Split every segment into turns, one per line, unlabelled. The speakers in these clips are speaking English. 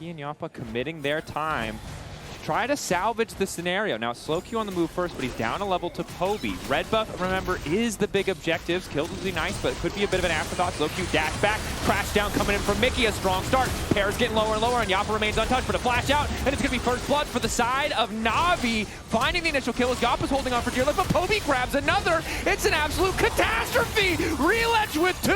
Mikyx and Jopa committing their time. Try to salvage the scenario. Now, SlowQ on the move first, but he's down a level to Poby. Red buff, remember, is the big objectives. Kills would be nice, but it could be a bit of an afterthought. SlowQ dash back, crash down coming in from Mikyx. A strong start. Parus getting lower and lower, and Jopa remains untouched, but a flash out, and it's going to be first blood for the side of NAVI. Finding the initial kill as Jopa's holding on for dear life, but Poby grabs another. It's an absolute catastrophe. Rhilech with 2.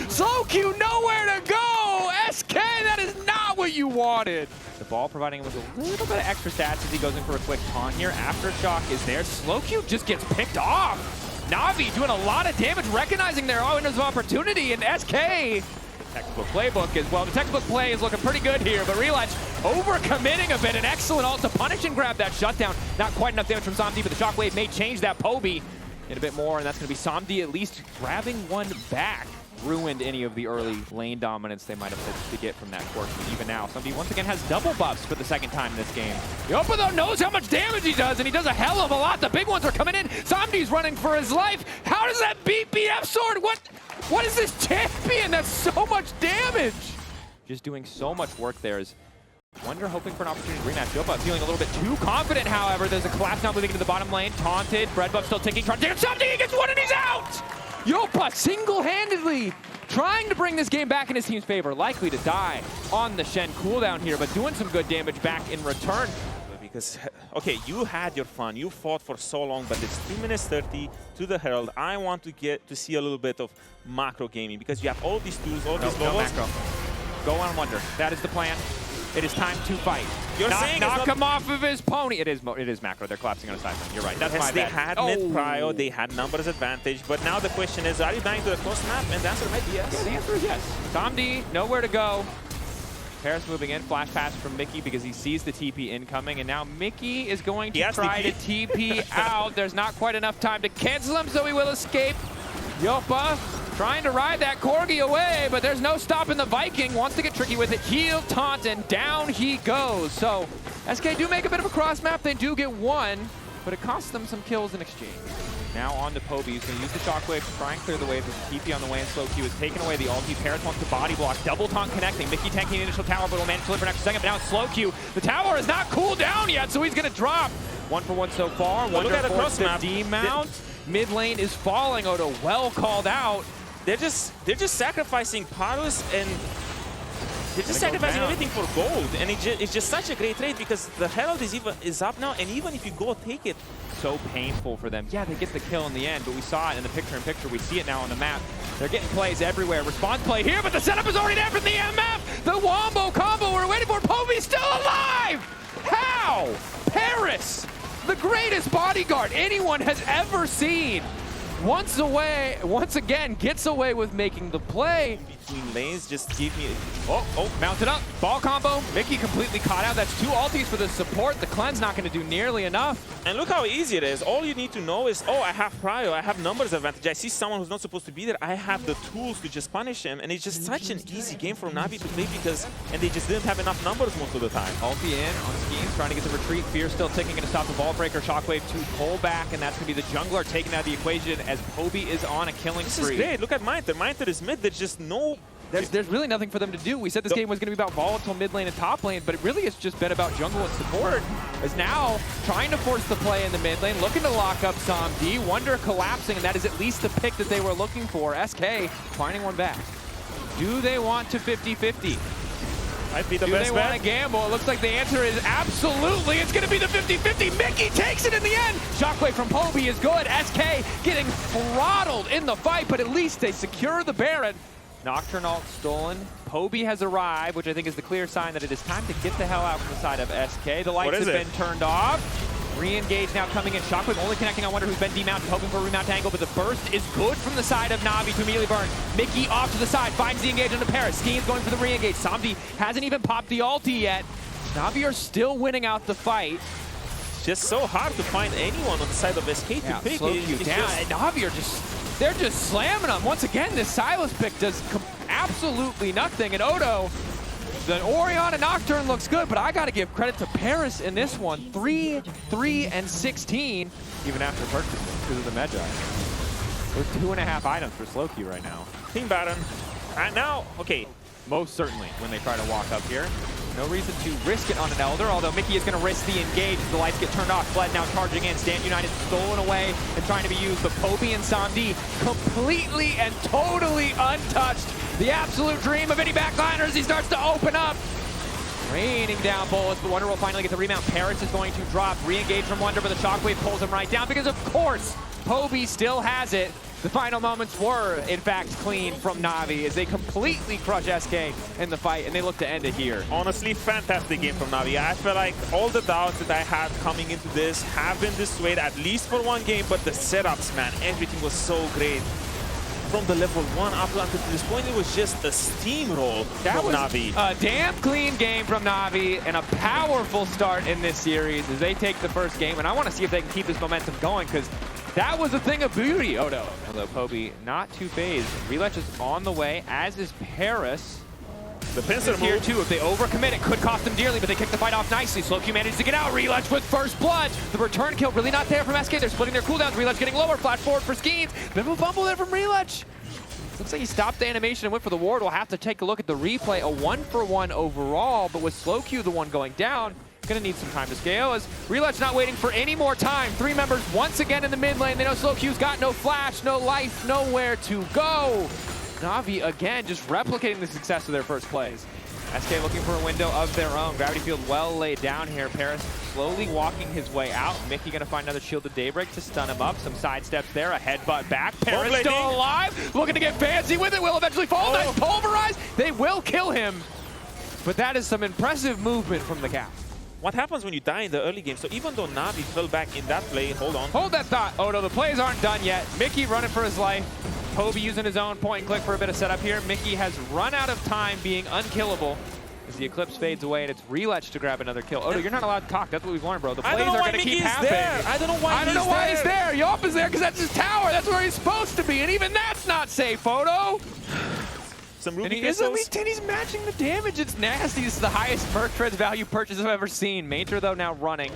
SlowQ nowhere to go. SK, that is not what you wanted. The ball providing him with a little bit of extra stats as he goes in for a quick taunt here. Aftershock is there. SlowQ just gets picked off. NAVI doing a lot of damage, recognizing their windows of opportunity, and SK, textbook playbook as well. The textbook play is looking pretty good here, but Rhilech overcommitting a bit. An excellent ult to punish and grab that shutdown. Not quite enough damage from Samdi, but the shockwave may change that Poby in a bit more, and that's going to be Samdi at least grabbing one back. Ruined any of the early lane dominance they might have hoped to get from that course. But even now, Samdi once again has double buffs for the second time in this game. Jopa though knows how much damage he does, and he does a hell of a lot. The big ones are coming in. Samdi's running for his life. How does that beat BF sword? What is this champion? That's so much damage. Just doing so much work there is Wunder hoping for an opportunity to rematch. Jopa feeling a little bit too confident, however. There's a collapse now moving into the bottom lane. Taunted, red buff still ticking. Trying to take Samdi, he gets one and he's out! Jopa single-handedly trying to bring this game back in his team's favor. Likely to die on the Shen cooldown here, but doing some good damage back in return.
Because, okay, you had your fun. You fought for so long, but it's 3 minutes 30 to the Herald. I want to get to see a little bit of macro gaming because you have all these tools, all these
no
bubbles.
macro. Go on Wunder. That is the plan. It is time to fight.
You're saying
knock him off of his pony. It is macro. They're collapsing on a side lane. You're right. That's my bad.
They had mid-prio, they had numbers advantage, but now the question is, are you dying to the cross map? And the answer might be yes.
Yeah, the answer is yes. Samdi, nowhere to go. Parus moving in, flash pass from Mikyx because he sees the TP incoming, and now Mikyx is going to try to TP out. There's not quite enough time to cancel him, so he will escape. Jopa trying to ride that Corgi away, but there's no stopping the Viking. Wants to get tricky with it. Heal, taunt, and down he goes. So SK do make a bit of a cross map. They do get one, but it costs them some kills in exchange. Now on to Poby. He's going to use the shockwave to try and clear the way. There's TP on the way, and SlowQ has taken away the ulti. Parus wants to body block. Double taunt connecting. Mikyx tanking the initial tower, but will manage to live for an extra second. But now it's SlowQ. The tower is not cooled down yet, so he's going to drop. 1 for 1 so far. Wunder forced the D-mount. Mid lane is falling. Odo well called out.
They're just sacrificing Parus, and they're just sacrificing everything for gold. And it's just such a great trade because the Herald is up now, and even if you go take it,
so painful for them. Yeah, they get the kill in the end, but we saw it in the picture-in-picture. We see it now on the map. They're getting plays everywhere. Response play here, but the setup is already there from the MF. The Wombo combo we're waiting for. Poby's still alive! How? Parus, the greatest bodyguard anyone has ever seen. Once again, gets away with making the play.
Between lanes, just give me...
Mounted up. Ball combo. Mikyx completely caught out. That's 2 ultis for the support. The cleanse not going to do nearly enough.
And look how easy it is. All you need to know is, oh, I have prio, I have numbers advantage. I see someone who's not supposed to be there. I have the tools to just punish him. And it's just such an easy game for Navi to play because... And they just didn't have enough numbers most of the time.
Ulti in on Skeanz, trying to get the retreat. Fear still ticking, going to stop the ball breaker. Shockwave to pull back, and that's going to be the jungler taken out of the equation as Poby is on a killing spree.
This is great. Look at Maynter. Maynter is mid. There's just no...
There's really nothing for them to do. We said this game was going to be about volatile mid lane and top lane, but it really has just been about jungle and support. Is now trying to force the play in the mid lane, looking to lock up Samdi. Wunder collapsing, and that is at least the pick that they were looking for. SK finding one back. Do they want to 50-50?
Might be the best bet.
Do they want to gamble? It looks like the answer is absolutely. It's going to be the 50-50. Mikyx takes it in the end. Shockwave from Poby is good. SK getting throttled in the fight, but at least they secure the Baron. Nocturne ult stolen. Poby has arrived, which I think is the clear sign that it is time to get the hell out from the side of SK. The lights have been turned off. Re-engage now coming in. Shockwave only connecting on Wunder, who's been demounted, hoping for a remount angle, but the burst is good from the side of Navi to immediately burn. Mikyx off to the side, finds the engage into Parus. Skeanz going for the re-engage. Samdi hasn't even popped the ulti yet. Navi are still winning out the fight.
Just so hard to find anyone on the side of SK to pick.
SlowQ down, and Navi are they're just slamming them. Once again, this Silas pick does absolutely nothing. And Odo, the Orianna Nocturne looks good, but I got to give credit to Parus in this one. 3, 3, and 16, even after purchasing because of the Magi. We're 2.5 items for SlowQ right now.
Team Baron. And now, okay.
Most certainly when they try to walk up here. No reason to risk it on an Elder, although Mikyx is going to risk the engage as the lights get turned off. Fled now charging in. Stand United stolen away and trying to be used, but Poby and Samdi completely and totally untouched. The absolute dream of any backliners. He starts to open up. Raining down bullets, but Wunder will finally get the remount. Parus is going to drop. Re-engage from Wunder, but the shockwave pulls him right down because, of course, Poby still has it. The final moments were, in fact, clean from NAVI as they completely crush SK in the fight, and they look to end it here.
Honestly, fantastic game from NAVI. I feel like all the doubts that I had coming into this have been dissuaded, at least for one game, but the setups, man, everything was so great. From the level 1 up until this point, it was just a steamroll from NAVI.
A damn clean game from NAVI and a powerful start in this series as they take the first game. And I want to see if they can keep this momentum going because that was a thing of beauty, Odo. Although Poby not too phased. Rhilech is on the way, as is Parus.
The pincer move
here too. If they overcommit, it could cost them dearly, but they kick the fight off nicely. SlowQ manages to get out. Rhilech with first blood. The return kill really not there from SK. They're splitting their cooldowns. Rhilech getting lower. Flash forward for Skeanz. Bit of a fumble there from Rhilech. Looks like he stopped the animation and went for the ward. We'll have to take a look at the replay. A 1-for-1 overall, but with SlowQ the one going down, gonna need some time to scale as Rhilech not waiting for any more time. 3 members once again in the mid lane. They know SlowQ's got no flash, no life, nowhere to go. NAVI again just replicating the success of their first plays. SK looking for a window of their own. Gravity field well laid down here. Parus slowly walking his way out. Mikyx gonna find another Shield of Daybreak to stun him up. Some side steps there, a headbutt back. Parus still alive, looking to get fancy with it. Will eventually fall. Nice pulverize. They will kill him. But that is some impressive movement from the Cap.
What happens when you die in the early game? So even though NAVI fell back in that play, hold on.
Hold that thought, Odo. The plays aren't done yet. Mikyx running for his life. Poby using his own point and click for a bit of setup here. Mikyx has run out of time being unkillable as the Eclipse fades away, and it's Rhilech to grab another kill. Odo, you're not allowed to talk. That's what we've learned, bro. The plays are going to keep happening.
I don't know why
he's there. Jopa's there because that's his tower. That's where he's supposed to be, and even that's not safe, Odo.
And
he is elite 10, he's matching the damage. It's nasty. This is the highest Merc Treads value purchase I've ever seen. Maynter, though, now running.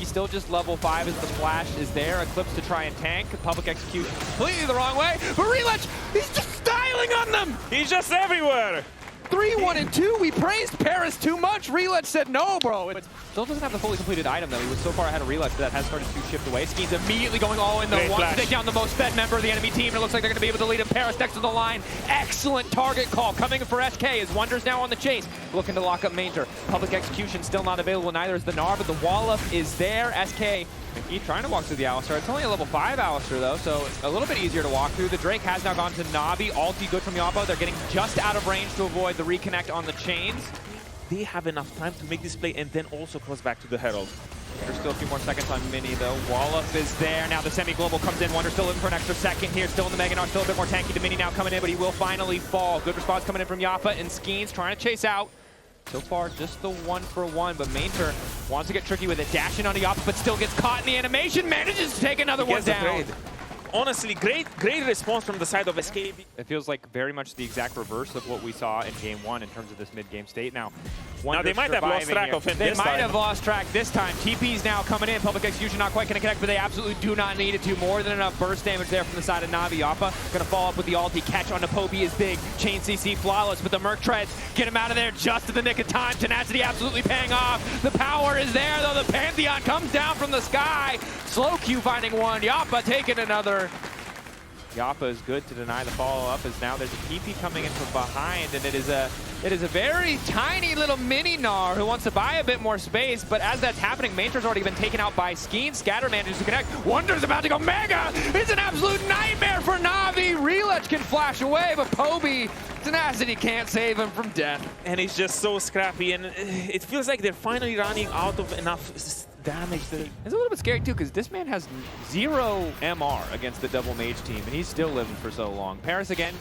He's still just level 5 as the flash is there. Eclipse to try and tank. Public execution completely the wrong way. But Rhilech, he's just styling on them.
He's just everywhere.
3, 1, and 2. We praised Parus too much. Rhilech said no, bro. It still doesn't have the fully completed item, though. He was so far ahead of Rhilech, but that has started to shift away. Skeanz immediately going all in, though. Wants to take down the most fed member of the enemy team. And it looks like they're going to be able to lead him. Parus next to the line. Excellent target call coming for SK as Wunder's now on the chase. Looking to lock up Maynter. Public execution still not available. Neither is the Gnar, but the wall up is there. SK Mikyx trying to walk through the Alistar. It's only a level 5 Alistar, though, so it's a little bit easier to walk through. The Drake has now gone to NAVI. Ulti good from Jopa. They're getting just out of range to avoid the reconnect on the chains.
They have enough time to make this play and then also cross back to the Herald.
There's still a few more seconds on Mini, though. Wallop is there. Now the semi-global comes in. Wunder still in for an extra second here. Still in the Mega Gnar. Still a bit more tanky to Mini now coming in, but he will finally fall. Good response coming in from Jopa, and Skeanz trying to chase out. So far, just the 1-for-1, but Maynter wants to get tricky with it. Dashing on the Jopa, but still gets caught in the animation. Manages to take another one down.
Honestly, great response from the side of Escape.
It feels like very much the exact reverse of what we saw in Game 1 in terms of this mid-game state. Now
they might have lost track of him this time.
They might have lost track this time. TP's now coming in. Public execution not quite going to connect, but they absolutely do not need it to. More than enough burst damage there from the side of NAVI. Jopa going to follow up with the ulti. Catch on the Poby is big. Chain CC flawless, but the Merc Treads get him out of there just in the nick of time. Tenacity absolutely paying off. The power is there, though. The Pantheon comes down from the sky. SlowQ finding one. Jopa taking another. Jopa is good to deny the follow-up as now there's a TP coming in from behind, and it is a very tiny little mini Gnar who wants to buy a bit more space, but as that's happening, Maynter's already been taken out by Skeanz. Scatter manages to connect. Wunder's about to go Mega! It's an absolute nightmare for NAVI! Rhilech can flash away, but Poby, Tenacity can't save him from death.
And he's just so scrappy, and it feels like they're finally running out of enough damage.
It's a little bit scary too, because this man has 0 MR against the double mage team, and he's still living for so long. Parus again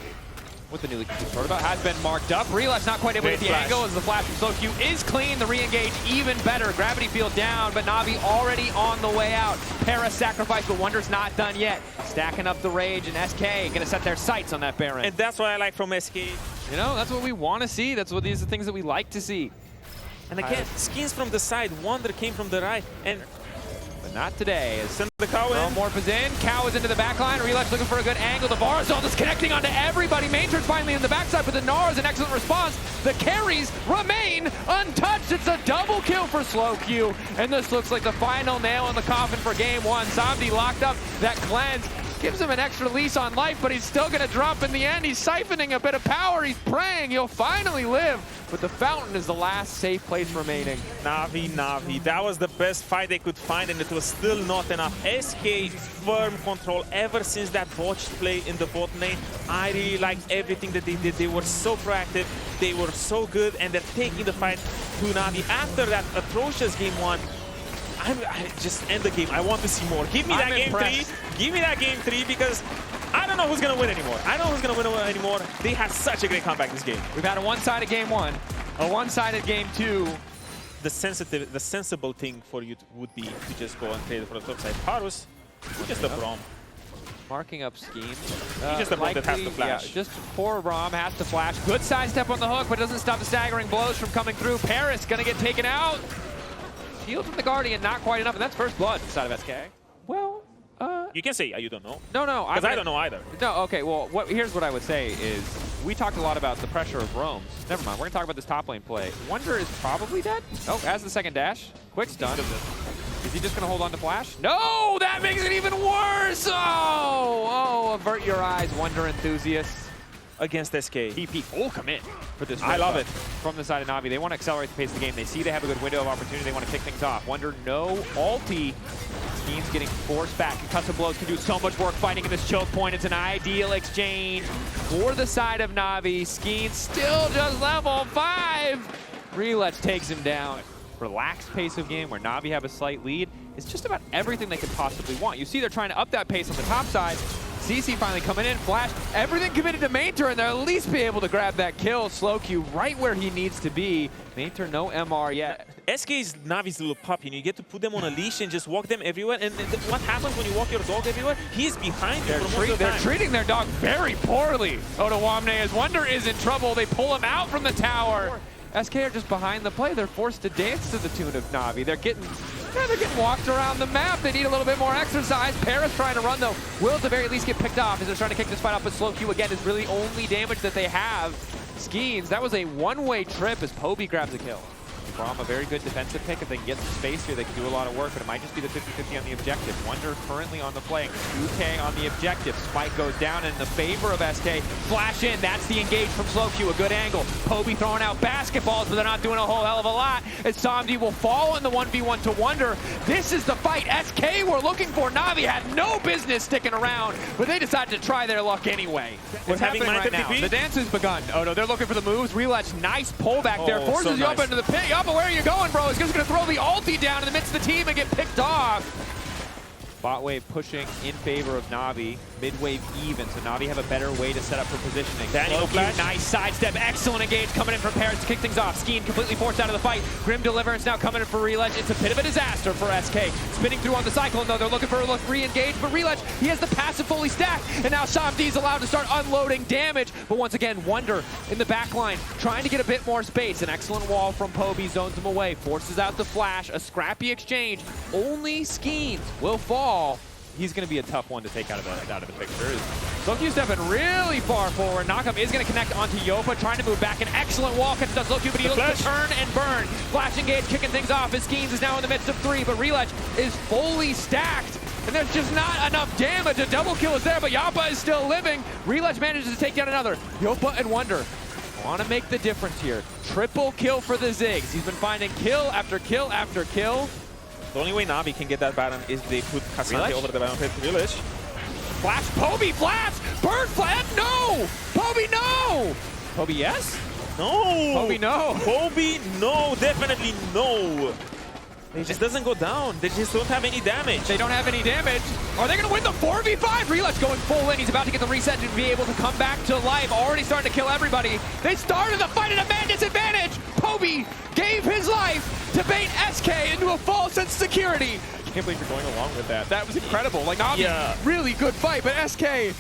with the newly completed sort about has been marked up. Rhilech not quite able to get the angle as the flash from SlowQ is clean. The re-engage even better. Gravity field down, but NAVI already on the way out. Parus sacrifice, but Wunder's not done yet. Stacking up the rage, and SK gonna set their sights on that Baron.
And that's what I like from SK.
You know, that's what we want to see. That's what these are the things that we like to see.
And again, Skeanz from the side, Wunder came from the right, and
Not today. As
Send the cow in.
Morph is in. Cow is into the backline. Rhilech looking for a good angle. The Barzal is connecting onto everybody. Maynter's finally in the backside, but the Gnar is an excellent response. The carries remain untouched. It's a double kill for SlowQ. And this looks like the final nail in the coffin for game one. Somdi locked up that cleanse. Gives him an extra lease on life, but he's still going to drop in the end. He's siphoning a bit of power. He's praying he'll finally live. But the fountain is the last safe place remaining.
Navi. That was the best fight they could find, and it was still not enough. SK firm control ever since that botched play in the bot lane. I really liked everything that they did. They were so proactive. They were so good, and they're taking the fight to Navi. After that atrocious game one, I just end the game. I want to see more. Give me that game 3. Give me that game 3 because I don't know who's going to win anymore. I don't know who's going to win anymore. They had such a great comeback this game.
We've had a one-sided game 1, a one-sided game 2.
The sensible thing for you would be to just go and trade for the top side. Parus, just a Braum.
Marking up Scheme.
He's just a Braum that has to flash.
Yeah, just poor Braum has to flash. Good sidestep on the hook, but doesn't stop the staggering blows from coming through. Parus going to get taken out. Shield from the Guardian, not quite enough, and that's first blood inside of SK. Well,
you can say you don't know.
No.
Because I don't know either.
No, okay, well, here's what I would say is, we talked a lot about the pressure of roams. Never mind, we're going to talk about this top lane play. Wunder is probably dead. Oh, has the second dash. Quick stun. Is he just going to hold on to flash? No, that makes it even worse! Oh, avert your eyes, Wunder enthusiasts.
Against SK.
TP full commit for this.
I love it.
From the side of Navi. They want to accelerate the pace of the game. They see they have a good window of opportunity. They want to kick things off. Wunder, no ulti. Skeanz getting forced back. Concussive blows can do so much work fighting in this choke point. It's an ideal exchange for the side of Navi. Skeanz still just level 5. Rhilech takes him down. Relaxed pace of game where Navi have a slight lead. It's just about everything they could possibly want. You see they're trying to up that pace on the top side. CC finally coming in, flash, everything committed to Maynter, and they'll at least be able to grab that kill. SlowQ right where he needs to be. Maynter, no MR yet.
SK is Navi's little puppy, and you get to put them on a leash and just walk them everywhere. And what happens when you walk your dog everywhere? He's behind you for most of the time.
They're treating their dog very poorly. Otawamne, as Wunder is in trouble. They pull him out from the tower. SK are just behind the play. They're forced to dance to the tune of Navi. They're getting walked around the map. They need a little bit more exercise. Parus trying to run, though. Will at the very least get picked off as they're trying to kick this fight off, but SlowQ, again, is really only damage that they have. Skeanz, that was a one-way trip as Poby grabs a kill. Braum, a very good defensive pick. If they can get some space here, they can do a lot of work, but it might just be the 50-50 on the objective. Wunder currently on the play. 2K on the objective. Spike goes down in the favor of SK. Flash in, that's the engage from SlowQ, a good angle. Poby throwing out basketballs, but they're not doing a whole hell of a lot. As Somdi will fall in the 1v1 to Wunder. This is the fight SK were looking for. Navi had no business sticking around, but they decided to try their luck anyway. What's happening right now? The dance has begun. Oh no, they're looking for the moves. Rhilech, nice pullback there. Forces you up into the pit. But where are you going, bro? He's just going to throw the ulti down in the midst of the team and get picked off. Bot wave pushing in favor of Navi. Mid wave even, so Navi have a better way to set up for positioning. SlowQ, nice sidestep, excellent engage coming in from Parus to kick things off. Skeanz completely forced out of the fight. Grim Deliverance now coming in for Rhilech. It's a bit of a disaster for SK. Spinning through on the cyclone though, they're looking for a re-engage, but Rhilech, he has the passive fully stacked, and now Somdi's allowed to start unloading damage. But once again, Wunder in the back line, trying to get a bit more space. An excellent wall from Poby, zones him away, forces out the flash, a scrappy exchange. Only Skeanz will fall. He's going to be a tough one to take out of the picture. SlowQ stepping really far forward. Knockup is going to connect onto Jopa, trying to move back. An excellent wall catches down SlowQ, but he looks to turn and burn. Flash engage, kicking things off as Skeanz is now in the midst of 3, but Rhilech is fully stacked. And there's just not enough damage. A double kill is there, but Jopa is still living. Rhilech manages to take down another. Jopa and Wunder want to make the difference here. Triple kill for the Ziggs. He's been finding kill after kill after kill.
The only way Navi can get that Baron is they put Cassandra over the Baron pit. Rhilech.
Flash, Poby, flash! Bird flash, no! Poby, no! Poby, yes?
No!
Poby, no!
Poby, no! Definitely no! It just doesn't go down. They just don't have any damage.
They don't have any damage. Are they going to win the 4v5? Rhilech going full in. He's about to get the reset to be able to come back to life. Already starting to kill everybody. They started the fight at a man disadvantage. Poby gave his life to bait SK into a false sense of security. I can't believe you're going along with that. That was incredible. Like, Navi, really good fight, but SK,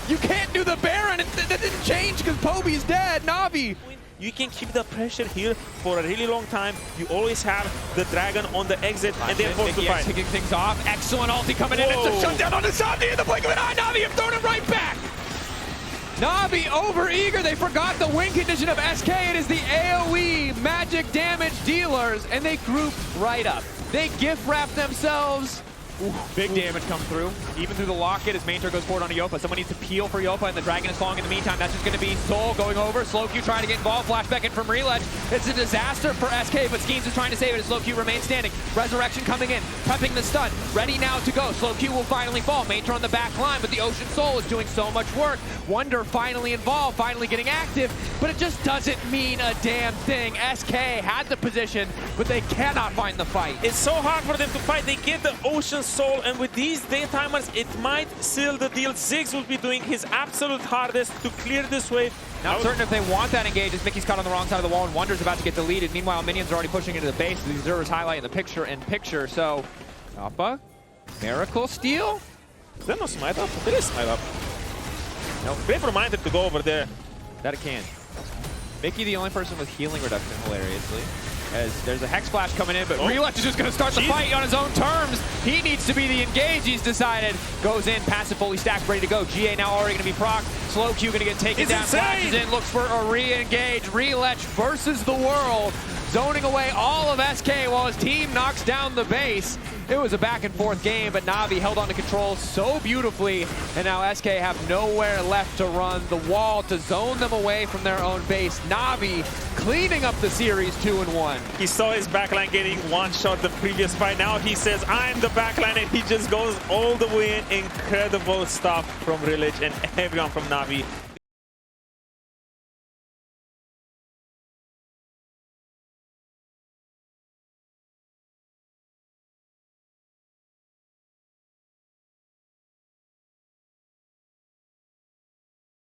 you can't do the Baron. That didn't change because Poby's dead. Navi,
you can keep the pressure here for a really long time. You always have the dragon on the exit, and they're forced to fight.
Kicking things off. Excellent ulti coming in. It's a shutdown on the Somni in the blink of an eye. NAVI have thrown it right back. NAVI over-eager. They forgot the win condition of SK. It is the AoE magic damage dealers, and they group right up. They gift wrap themselves. Ooh, big damage come through. Even through the locket as Maynter goes forward on Jopa. Someone needs to peel for Jopa, and the dragon is falling in the meantime. That's just going to be Soul going over. SlowQ trying to get involved. Flashback in from Rhilech. It's a disaster for SK, but Skeanz is trying to save it as SlowQ remains standing. Resurrection coming in, prepping the stun. Ready now to go. SlowQ will finally fall. Maynter on the back line, but the Ocean Soul is doing so much work. Wunder finally involved, finally getting active, but it just doesn't mean a damn thing. SK had the position, but they cannot find the fight.
It's so hard for them to fight. They get the Ocean Soul, and with these daytimers, it might seal the deal. Ziggs will be doing his absolute hardest to clear this wave.
Not certain if they want that engage as Mikyx caught on the wrong side of the wall and Wunder's about to get deleted. Meanwhile, minions are already pushing into the base. The observers highlight the picture-in-picture. So, Jopa, Miracle Steal?
Is there no smite up? There is smite up.
Nope.
Great for Maynter to go over there.
That it can. Mikyx the only person with healing reduction, hilariously. As there's a Hex Splash coming in, but Rhilech is just going to start the fight on his own terms. He needs to be the engage, he's decided. Goes in, passive fully stacked, ready to go. GA now already going to be proc. SlowQ going to get taken down, flashes in, looks for a re-engage. Rhilech versus the world, zoning away all of SK while his team knocks down the base. It was a back and forth game, but NAVI held on to control so beautifully, and now SK have nowhere left to run. The wall to zone them away from their own base. NAVI cleaning up the series 2-1.
He saw his backline getting one shot the previous fight. Now he says, I'm the backline, and he just goes all the way in. Incredible stuff from Rhilech and everyone from NAVI.